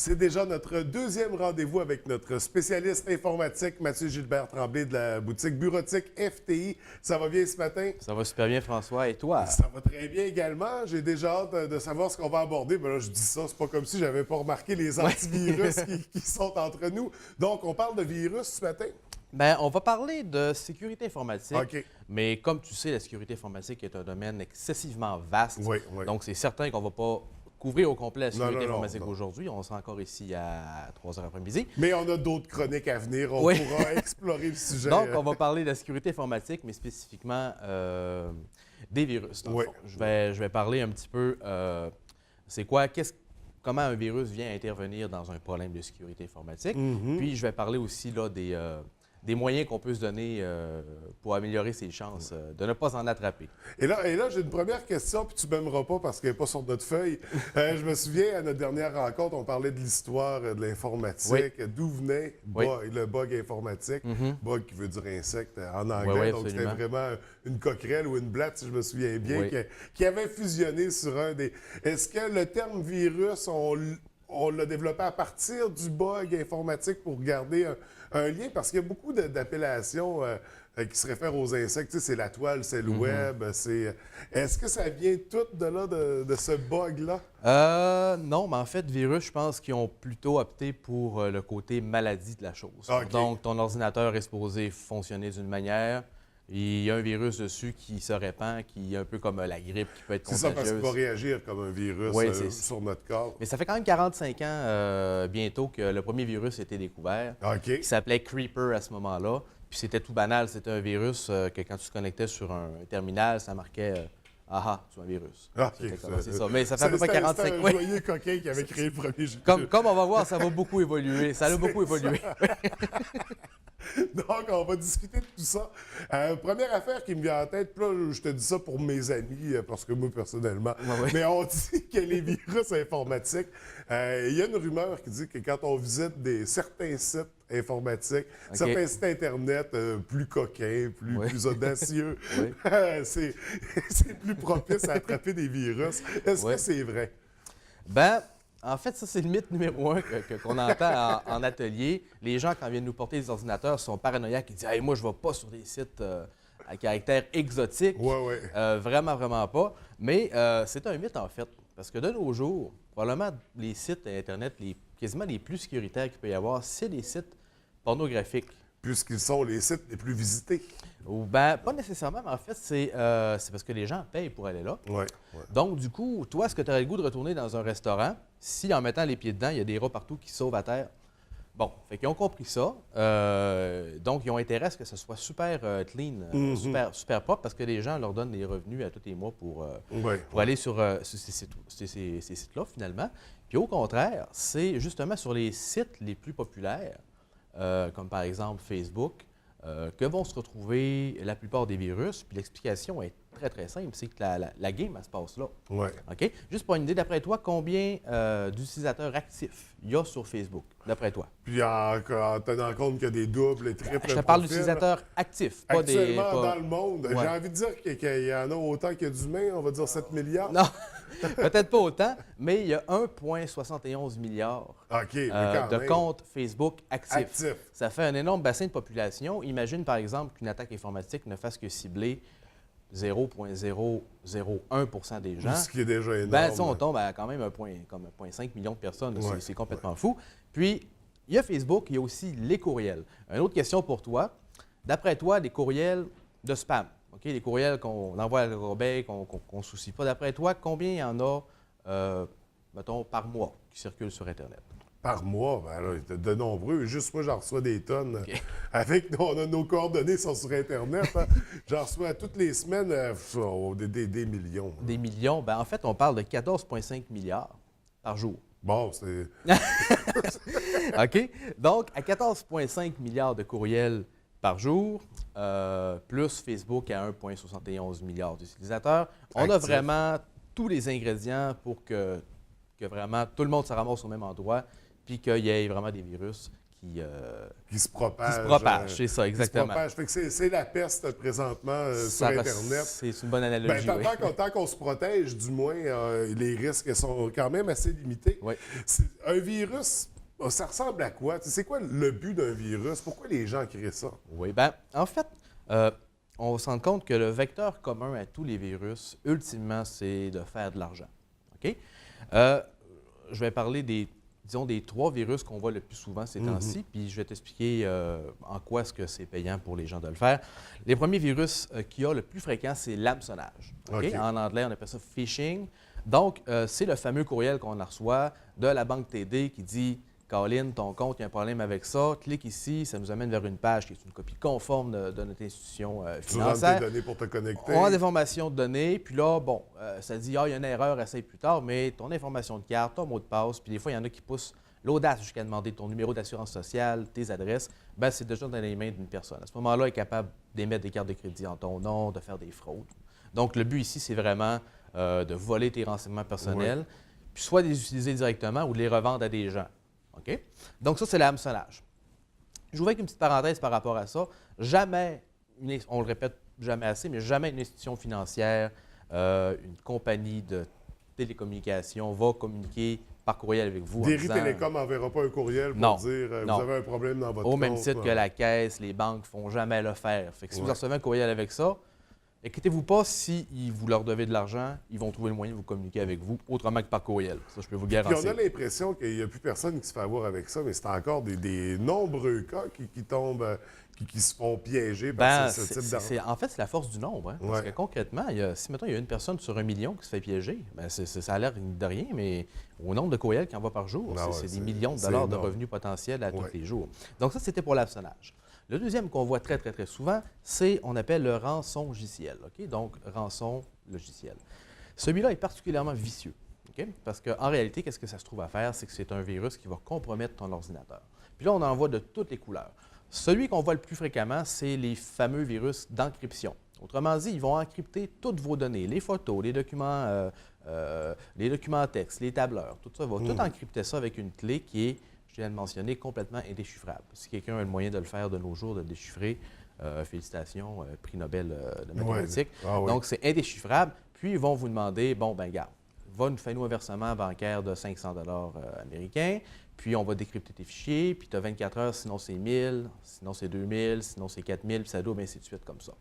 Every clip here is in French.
C'est déjà notre deuxième rendez-vous avec notre spécialiste informatique, Mathieu Gilbert Tremblay de la boutique bureautique FTI. Ça va bien ce matin? Ça va super bien, François. Et toi? Ça va très bien également. J'ai déjà hâte de savoir ce qu'on va aborder. Mais là, je dis ça, c'est pas comme si j'avais pas remarqué les antivirus qui sont entre nous. Donc, on parle de virus ce matin? Bien, on va parler de sécurité informatique. OK. Mais comme tu sais, la sécurité informatique est un domaine excessivement vaste. Oui, oui. Donc, c'est certain qu'on ne va pas couvrir au complet la sécurité non, informatique non. aujourd'hui. On sera encore ici à 3 h après-midi. Mais on a d'autres chroniques à venir. On Oui. pourra explorer le sujet. Donc, on va parler de la sécurité informatique, mais spécifiquement des virus. Dans le Oui. fond. Je vais parler un petit peu, c'est quoi, comment un virus vient intervenir dans un problème de sécurité informatique. Puis, je vais parler aussi là, des moyens qu'on peut se donner pour améliorer ses chances de ne pas en attraper. Et là j'ai une première question, puis tu m'aimeras pas parce qu'elle n'est pas sur notre feuille. Je me souviens, à notre dernière rencontre, on parlait de l'histoire de l'informatique, d'où venait le bug informatique. Bug qui veut dire insecte en anglais. Donc, c'était vraiment une coquerelle ou une blatte, si je me souviens bien, qui avait fusionné sur un des... Est-ce que le terme virus, on l'a développé à partir du bug informatique pour garder un lien? Parce qu'il y a beaucoup d'appellations qui se réfèrent aux insectes. Tu sais, c'est la toile, c'est le web. Est-ce que ça vient tout de là, de ce bug-là? Non, mais en fait, virus, je pense qu'ils ont plutôt opté pour le côté maladie de la chose. Okay. Donc, ton ordinateur est supposé fonctionner d'une manière. Il y a un virus dessus qui se répand, qui est un peu comme la grippe, qui peut être contagieuse. C'est ça, parce qu'il va réagir comme un virus sur notre corps. Mais ça fait quand même 45 ans bientôt que le premier virus a été découvert, qui s'appelait Creeper à ce moment-là. Puis c'était tout banal, c'était un virus que quand tu te connectais sur un terminal, ça marquait ah, c'est un virus. C'est ça. Mais ça fait à peu près 45 ans. C'est un joyeux coquin qui avait créé le premier jeu. Comme on va voir, ça va beaucoup évoluer. Ça a beaucoup évolué. Donc, on va discuter de tout ça. Première affaire qui me vient en tête, puis là, je te dis ça pour mes amis, parce que moi, personnellement, mais on dit que les virus informatiques, il y a une rumeur qui dit que quand on visite certains sites informatiques, certains sites Internet plus coquins, plus audacieux, c'est plus propice à attraper des virus. Est-ce que c'est vrai? Ben, en fait, ça, c'est le mythe numéro un qu'on entend en atelier. Les gens, quand ils viennent nous porter des ordinateurs, sont paranoïaques. Ils disent hey, « moi, je ne vais pas sur des sites à caractère exotique. » Vraiment, vraiment pas. Mais c'est un mythe, en fait. Parce que de nos jours, probablement, les sites Internet quasiment les plus sécuritaires qu'il peut y avoir, c'est des sites pornographiques. Puisqu'ils sont les sites les plus visités. Ben, pas nécessairement, mais en fait, c'est parce que les gens payent pour aller là. Donc, du coup, toi, est-ce que tu aurais le goût de retourner dans un restaurant si, en mettant les pieds dedans, il y a des rats partout qui sauvent à terre? Bon, fait qu'ils ont compris ça. Donc, ils ont intérêt à ce que ce soit super clean, super propre, parce que les gens leur donnent des revenus à tous les mois pour aller sur ces sites-là, finalement. Puis au contraire, c'est justement sur les sites les plus populaires, comme par exemple Facebook, que vont se retrouver la plupart des virus. Puis l'explication est très, très simple. C'est que la game, elle se passe là. OK? Juste pour une idée, d'après toi, combien d'utilisateurs actifs il y a sur Facebook, d'après toi? Puis en tenant compte qu'il y a des doubles et triples Je te parle d'utilisateurs actifs, pas des... Actuellement, dans le monde, j'ai envie de dire qu'il y en a autant qu'il y a d'humains, on va dire 7 milliards. Non, peut-être pas autant, mais il y a 1,71 milliard de comptes Facebook actifs. Ça fait un énorme bassin de population. Imagine, par exemple, qu'une attaque informatique ne fasse que cibler 0,001 % des gens. Ce qui est déjà énorme. Ben, ça, on tombe à quand même 1,5 million de personnes. C'est complètement fou. Puis, il y a Facebook, il y a aussi les courriels. Une autre question pour toi. D'après toi, des courriels de spam, les courriels qu'on envoie à la corbeille, qu'on ne soucie pas. D'après toi, combien il y en a, mettons, par mois qui circulent sur Internet? Par mois, ben là, de nombreux. Juste moi, j'en reçois des tonnes. On a nos coordonnées sont sur Internet. J'en reçois toutes les semaines des millions. Des millions? Ben, en fait, on parle de 14,5 milliards par jour. Bon, c'est... OK? Donc, à 14,5 milliards de courriels par jour, plus Facebook à 1,71 milliard d'utilisateurs, on a vraiment tous les ingrédients pour que vraiment tout le monde se ramasse au même endroit puis qu'il y ait vraiment des virus qui se propage. Qui se propage, c'est ça, exactement. Fait que c'est la peste présentement sur Internet. C'est une bonne analogie, oui. Tant qu'on se protège, du moins, les risques sont quand même assez limités. Oui. Un virus, ça ressemble à quoi? C'est quoi le but d'un virus? Pourquoi les gens créent ça? Oui, bien, en fait, on va se rendre compte que le vecteur commun à tous les virus, ultimement, c'est de faire de l'argent. OK? Je vais parler des 3 virus qu'on voit le plus souvent ces temps-ci, puis je vais t'expliquer en quoi est-ce que c'est payant pour les gens de le faire. Les premiers virus qu'il y a le plus fréquent, c'est l'hameçonnage. Okay? En anglais, on appelle ça phishing. Donc, c'est le fameux courriel qu'on reçoit de la banque TD qui dit « Colin, ton compte, il y a un problème avec ça. Clique ici, ça nous amène vers une page qui est une copie conforme de notre institution financière. » Tu rentres tes données pour te connecter. On a des informations de données, puis là, bon, ça dit « Ah, il y a une erreur, essaye plus tard. » Mais ton information de carte, ton mot de passe, puis des fois, il y en a qui poussent l'audace jusqu'à demander ton numéro d'assurance sociale, tes adresses, bien, c'est déjà dans les mains d'une personne. À ce moment-là, elle est capable d'émettre des cartes de crédit en ton nom, de faire des fraudes. Donc, le but ici, c'est vraiment de voler tes renseignements personnels, puis soit de les utiliser directement ou de les revendre à des gens. OK? Donc, ça, c'est l'hameçonnage. Je vous fais une petite parenthèse par rapport à ça. Jamais, on le répète jamais assez, mais jamais une institution financière, une compagnie de télécommunications va communiquer par courriel avec vous. Derry Télécom n'enverra pas un courriel pour dire vous avez un problème dans votre compte. Au même titre que la Caisse, les banques ne font jamais le faire. Fait que si vous recevez un courriel avec ça, inquiétez-vous pas, si vous leur devez de l'argent, ils vont trouver le moyen de vous communiquer avec vous autrement que par courriel. Ça, je peux vous le garantir. Puis on a l'impression qu'il n'y a plus personne qui se fait avoir avec ça, mais c'est encore des nombreux cas qui tombent, qui se font piéger par ce type d'argent. En fait, c'est la force du nombre. Hein? Parce que concrètement, si mettons, il y a une personne sur 1 million qui se fait piéger, bien, ça a l'air de rien, mais au nombre de courriels qu'il envoie par jour, c'est des millions de dollars de revenus potentiels à tous les jours. Donc ça, c'était pour l'hameçonnage. Le deuxième qu'on voit très, très, très souvent, c'est on appelle le rançon-logiciel. Okay? Donc, rançon-logiciel. Celui-là est particulièrement vicieux. Okay? Parce qu'en réalité, qu'est-ce que ça se trouve à faire? C'est que c'est un virus qui va compromettre ton ordinateur. Puis là, on en voit de toutes les couleurs. Celui qu'on voit le plus fréquemment, c'est les fameux virus d'encryption. Autrement dit, ils vont encrypter toutes vos données, les photos, les documents texte, les tableurs, tout ça. Ils vont tout encrypter ça avec une clé qui est, je viens de mentionner, complètement indéchiffrable. Si quelqu'un a le moyen de le faire de nos jours, de le déchiffrer, félicitations, prix Nobel de mathématiques. Donc, c'est indéchiffrable. Puis, ils vont vous demander, bon, ben garde, fais-nous un versement bancaire de 500 $ américains, puis on va décrypter tes fichiers, puis tu as 24 heures, sinon c'est 1000, sinon c'est 2000, sinon c'est 4000, puis ça double, ainsi de suite, comme ça.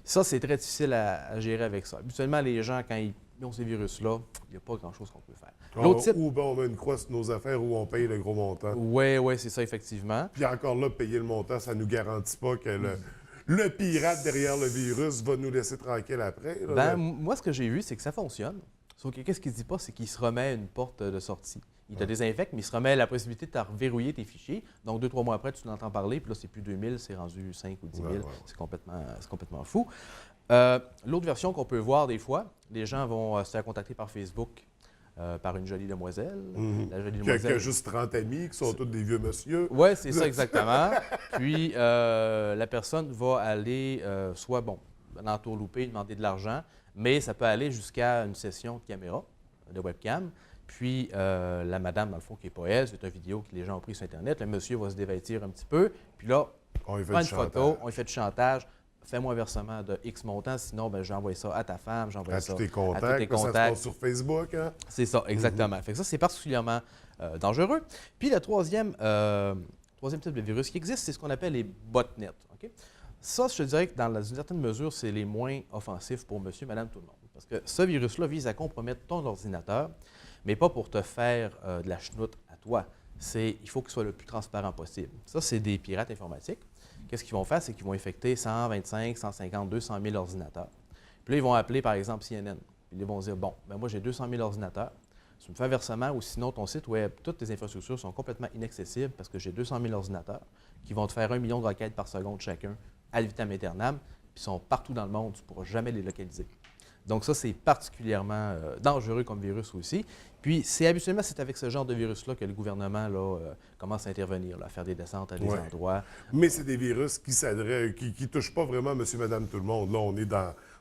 Ça, c'est très difficile à gérer avec ça. Habituellement, les gens, quand ils ont ces virus-là, il n'y a pas grand-chose qu'on peut faire. Ou on met une croix sur nos affaires où on paye le gros montant. Oui, c'est ça, effectivement. Puis encore là, payer le montant, ça ne nous garantit pas que le pirate derrière le virus va nous laisser tranquille après. Là, moi, ce que j'ai vu, c'est que ça fonctionne. Sauf que qu'est-ce qu'il ne dit pas, c'est qu'il se remet une porte de sortie. Il te désinfecte, mais il se remet la possibilité de te verrouiller tes fichiers. Donc, 2-3 mois après, tu l'entends parler, puis là, c'est plus 2000, c'est rendu 5 ou 10 000. C'est complètement fou. L'autre version qu'on peut voir des fois, les gens vont se faire contacter par Facebook par une jolie demoiselle. La jolie demoiselle qui a juste 30 amis, qui sont tous des vieux monsieur. Oui, c'est ça exactement. Puis, la personne va aller soit, l'entourlouper, demander de l'argent, mais ça peut aller jusqu'à une session de caméra, de webcam. Puis, la madame, dans le fond, qui n'est pas elle, c'est une vidéo que les gens ont pris sur Internet. Le monsieur va se dévêtir un petit peu. Puis là, on lui fait une photo, on lui fait du chantage. Fais-moi un versement de X montant, sinon, j'envoie ça à ta femme, j'envoie ça à tous tes contacts. Ça se passe sur Facebook, hein? C'est ça, exactement. Fait que ça, c'est particulièrement dangereux. Puis, le troisième type de virus qui existe, c'est ce qu'on appelle les botnets. Okay? Ça, je te dirais que dans une certaine mesure, c'est les moins offensifs pour monsieur, madame, tout le monde. Parce que ce virus-là vise à compromettre ton ordinateur, mais pas pour te faire de la chenoute à toi. Il faut qu'il soit le plus transparent possible. Ça, c'est des pirates informatiques. Qu'est-ce qu'ils vont faire? C'est qu'ils vont infecter 125, 150, 200 000 ordinateurs. Puis là, ils vont appeler, par exemple, CNN. Puis ils vont dire, moi, j'ai 200 000 ordinateurs. Tu me fais un versement ou sinon, ton site web, toutes tes infrastructures sont complètement inaccessibles parce que j'ai 200 000 ordinateurs qui vont te faire 1 million de requêtes par seconde chacun ad vitam aeternam, puis sont partout dans le monde. Tu ne pourras jamais les localiser. Donc ça, c'est particulièrement dangereux comme virus aussi. Puis, habituellement, c'est avec ce genre de virus-là que le gouvernement commence à intervenir, à faire des descentes à des endroits. Mais c'est des virus qui ne touchent pas vraiment monsieur, madame, tout le monde. Là, on est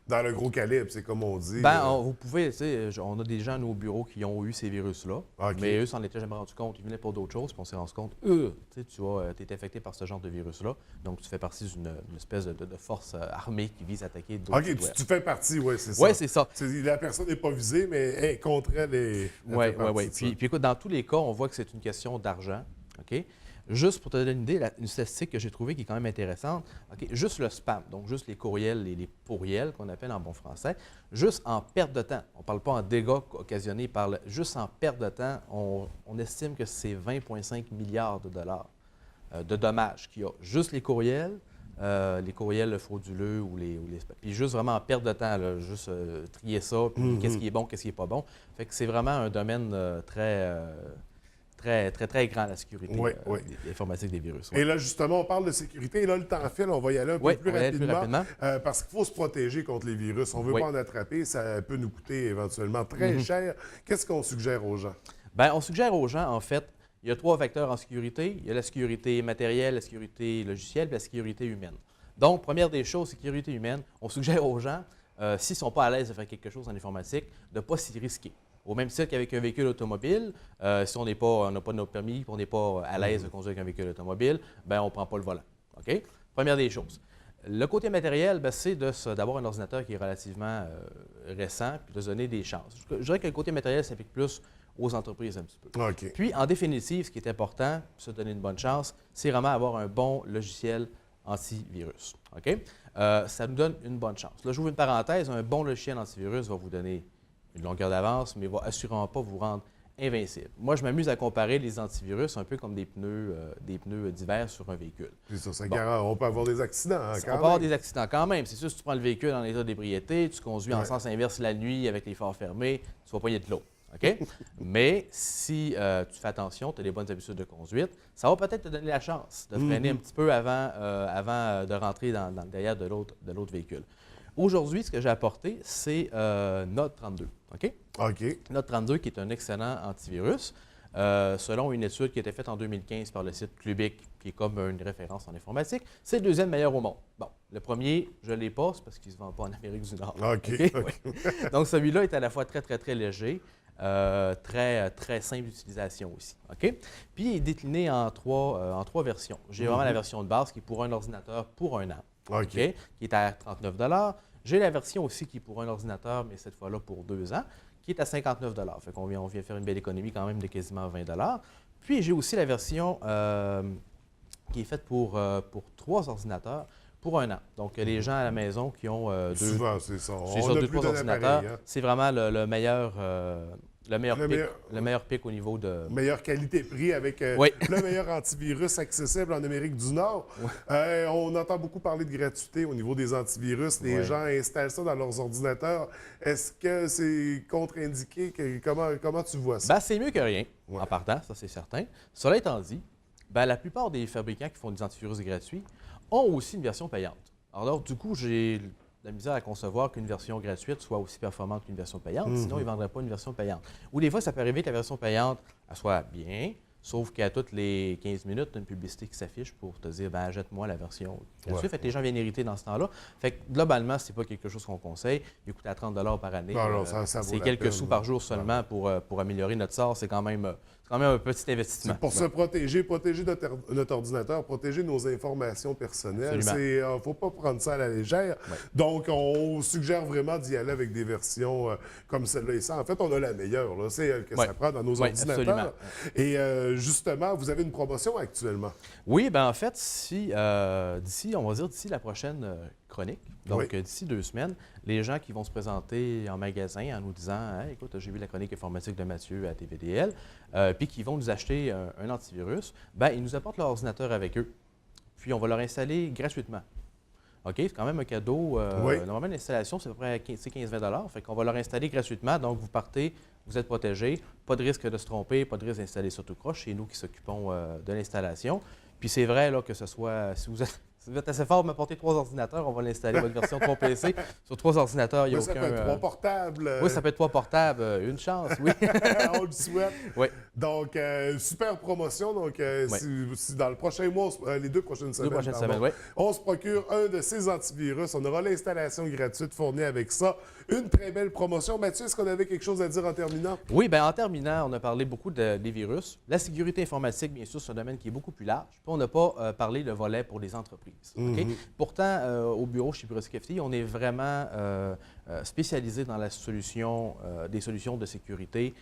Dans le gros calibre, c'est comme on dit. Vous pouvez, tu sais, on a des gens à nos bureaux qui ont eu ces virus-là, mais eux s'en étaient jamais rendus compte. Ils venaient pour d'autres choses, puis on s'est rendu compte, tu es infecté par ce genre de virus-là, donc tu fais partie d'une espèce de force armée qui vise à attaquer d'autres sites web. Tu fais partie, oui, c'est ça. Oui, c'est ça. La personne n'est pas visée, mais contre elle. Oui. Puis écoute, dans tous les cas, on voit que c'est une question d'argent, OK? Juste pour te donner une idée, une statistique que j'ai trouvée qui est quand même intéressante, juste le spam, donc juste les courriels, les pourriels qu'on appelle en bon français, juste en perte de temps, on ne parle pas en dégâts occasionnés par juste en perte de temps, on estime que c'est 20,5 milliards de dollars de dommages qu'il y a. Juste les courriels frauduleux ou les spams. Puis juste vraiment en perte de temps, là, juste trier ça, puis qu'est-ce qui est bon, qu'est-ce qui n'est pas bon. Fait que c'est vraiment un domaine très grand, la sécurité informatique des virus. Et là, justement, on parle de sécurité. Et là, le temps file, on va y aller un peu plus rapidement. Parce qu'il faut se protéger contre les virus. On ne veut pas en attraper. Ça peut nous coûter éventuellement très cher. Qu'est-ce qu'on suggère aux gens? Bien, on suggère aux gens, en fait, il y a 3 vecteurs en sécurité. Il y a la sécurité matérielle, la sécurité logicielle et la sécurité humaine. Donc, première des choses, sécurité humaine, on suggère aux gens, s'ils ne sont pas à l'aise de faire quelque chose en informatique, de ne pas s'y risquer. Au même titre qu'avec un véhicule automobile, si on n'a pas notre permis, on n'est pas à l'aise de conduire avec un véhicule automobile, bien, on ne prend pas le volant. OK? Première des choses. Le côté matériel, c'est d'avoir un ordinateur qui est relativement récent puis de se donner des chances. Je dirais que le côté matériel s'applique plus aux entreprises un petit peu. Okay. Puis, en définitive, ce qui est important, pour se donner une bonne chance, c'est vraiment avoir un bon logiciel antivirus. OK? Ça nous donne une bonne chance. Là, j'ouvre une parenthèse, un bon logiciel antivirus va vous donner une longueur d'avance, mais ne va assurément pas vous rendre invincible. Moi, je m'amuse à comparer les antivirus un peu comme des pneus d'hiver sur un véhicule. C'est ça, on peut avoir des accidents. On peut avoir des accidents quand même. C'est sûr, si tu prends le véhicule en état d'ébriété, tu conduis en sens inverse la nuit avec les phares fermés, tu vas pogner de l'eau. OK? Mais si tu fais attention, tu as des bonnes habitudes de conduite, ça va peut-être te donner la chance de freiner un petit peu avant de rentrer dans le derrière de l'autre véhicule. Aujourd'hui, ce que j'ai apporté, c'est Node 32. OK? Node 32, qui est un excellent antivirus, selon une étude qui a été faite en 2015 par le site Clubic, qui est comme une référence en informatique. C'est le deuxième meilleur au monde. Bon, le premier, je ne l'ai pas, c'est parce qu'il ne se vend pas en Amérique du Nord. OK. Donc, celui-là est à la fois très, très, très léger, très simple d'utilisation aussi. OK? Puis, il est décliné en trois versions. J'ai vraiment la version de base qui est pour un ordinateur pour un an, qui est à 39 $. J'ai la version aussi qui est pour un ordinateur, mais cette fois-là pour 2 ans, qui est à 59 $. Fait qu'on vient faire une belle économie quand même de quasiment 20 $. Puis, j'ai aussi la version qui est faite pour 3 ordinateurs pour un an. Donc, les gens à la maison qui ont souvent, c'est ça. On a 2-3 ordinateurs, c'est vraiment le meilleur pic au niveau de... Meilleure qualité-prix avec le meilleur antivirus accessible en Amérique du Nord. On entend beaucoup parler de gratuité au niveau des antivirus. Les gens installent ça dans leurs ordinateurs. Est-ce que c'est contre-indiqué? Comment tu vois ça? C'est mieux que rien, en partant, ça c'est certain. Cela étant dit, la plupart des fabricants qui font des antivirus gratuits ont aussi une version payante. Alors, du coup, j'ai la misère à concevoir qu'une version gratuite soit aussi performante qu'une version payante, sinon ils ne vendraient pas une version payante. Ou des fois, ça peut arriver que la version payante elle soit bien, sauf qu'à toutes les 15 minutes, tu as une publicité qui s'affiche pour te dire « jette-moi la version gratuite ». Fait que les gens viennent hériter dans ce temps-là. Fait que globalement, ce n'est pas quelque chose qu'on conseille. Il coûte à 30 $ par année. C'est quelques sous par jour seulement pour améliorer notre sort. C'est quand même un petit investissement. C'est pour se protéger notre ordinateur, protéger nos informations personnelles. Il ne faut pas prendre ça à la légère. Donc, on suggère vraiment d'y aller avec des versions comme celle-là et ça. En fait, on a la meilleure. C'est elle que ça prend dans nos ordinateurs. Absolument. Et justement, vous avez une promotion actuellement. Oui, en fait, d'ici la prochaine chronique, donc d'ici 2 semaines, les gens qui vont se présenter en magasin en nous disant « écoute, j'ai vu la chronique informatique de Mathieu à TVDL », puis qui vont nous acheter un antivirus, ils nous apportent leur ordinateur avec eux. Puis on va leur installer gratuitement. OK? C'est quand même un cadeau. Normalement, l'installation, c'est à peu près 15-20 $. Fait qu'on va leur installer gratuitement. Donc, vous partez, vous êtes protégés. Pas de risque de se tromper, pas de risque d'installer sur tout croche. C'est nous qui s'occupons de l'installation. Puis c'est vrai là, que ce soit, si vous Si vous êtes assez fort pour m'apporter 3 ordinateurs, on va l'installer, votre version 3 PC. Sur 3 ordinateurs, il n'y a aucun... Ça peut être 3 portables. Oui, ça peut être 3 portables. Une chance, oui. On le souhaite. Oui. Donc, super promotion. Donc, si dans le prochain mois, les 2 prochaines semaines, oui. on se procure un de ces antivirus. On aura l'installation gratuite fournie avec ça. Une très belle promotion. Mathieu, est-ce qu'on avait quelque chose à dire en terminant? Oui, bien en terminant, on a parlé beaucoup des virus. La sécurité informatique, bien sûr, c'est un domaine qui est beaucoup plus large. Puis on n'a pas parlé le volet pour les entreprises. Okay? Pourtant, au bureau chez Bureautique FTI, on est vraiment spécialisé dans la solution, des solutions de sécurité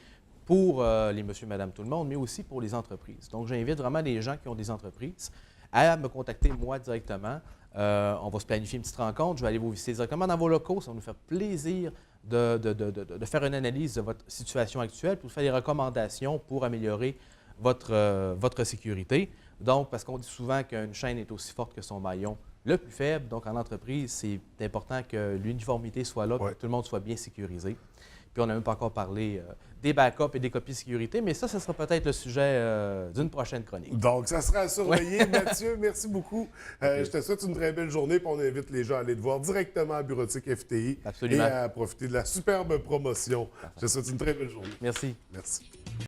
pour les monsieur, madame, tout le monde, mais aussi pour les entreprises. Donc, j'invite vraiment les gens qui ont des entreprises à me contacter moi directement. On va se planifier une petite rencontre. Je vais aller vous visiter directement dans vos locaux. Ça va nous faire plaisir de faire une analyse de votre situation actuelle pour faire des recommandations pour améliorer votre sécurité. Donc, parce qu'on dit souvent qu'une chaîne est aussi forte que son maillon le plus faible. Donc, en entreprise, c'est important que l'uniformité soit là, que tout le monde soit bien sécurisé. Puis, on n'a même pas encore parlé des backups et des copies de sécurité, mais ça sera peut-être le sujet d'une prochaine chronique. Donc, ça sera à surveiller. Mathieu, merci beaucoup. Je te souhaite une très belle journée, puis on invite les gens à aller te voir directement à Bureautique FTI. Absolument. Et à profiter de la superbe promotion. Je te souhaite une très belle journée. Merci. Merci.